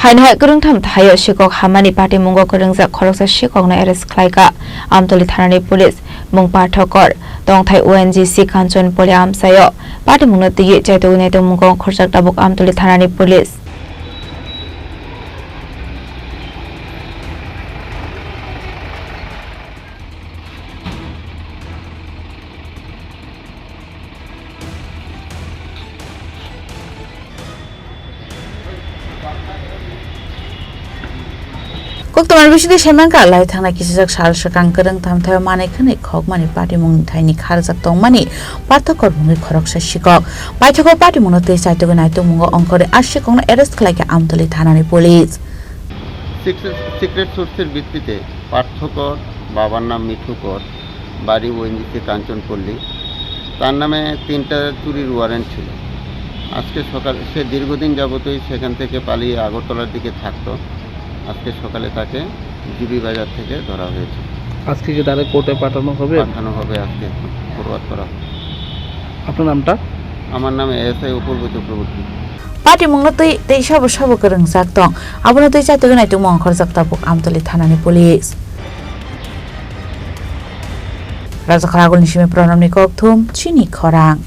Hainhai Kwrwngtham Thaio Sikok Habmani Party Mungo Kwrwngjak Khoroksa Sikokno arrest Khlaikha Amtali Thanani Police Mung Pathokor Tongthai ONGC Kanchon Poli Amsayo Party Mungno Tigi Chaito Unaito Mungo Khorjak Tabuk Amtali Thanani Police Koktomar biside semanka lai thangna kisijak sarshakang Kwrwngtham Thaio manai khani Habmani Party mung thaini kharjak tongmani pathokor mungi Khoroksa Sikok paithokor Party mungno tei chaito naito mungo onkore Sikokno arrest Khlaikha Amtali Thanani Police secret সোর্সের ভিত্তিতে পার্থকর বাবার নাম মিঠুকর বাড়ি ONGC Kanchanpalli তার নামে 3টা চুরির warrant ছিল আজকে সকালে সে দীর্ঘদিন যাবতই সেখান থেকে পালিয়ে আগরতলার দিকে থাকতো আজকে সকালে তাকে জিবি বাজার থেকে ধরা হয়েছে আজকে কি তারে কোর্টে পাঠানো হবে আজকে ফরওয়ার্ড করা হবে আপনার নামটা আমার নাম এসআই অপূর্ব Chakraborty Party mungno tei sabo Kwrwngjak tong abono tei chaito naito mung Khorjak Tabuk Amtali Thanani Police Raja Kharagol Nishime Pranamni Kokthum Chini Khorang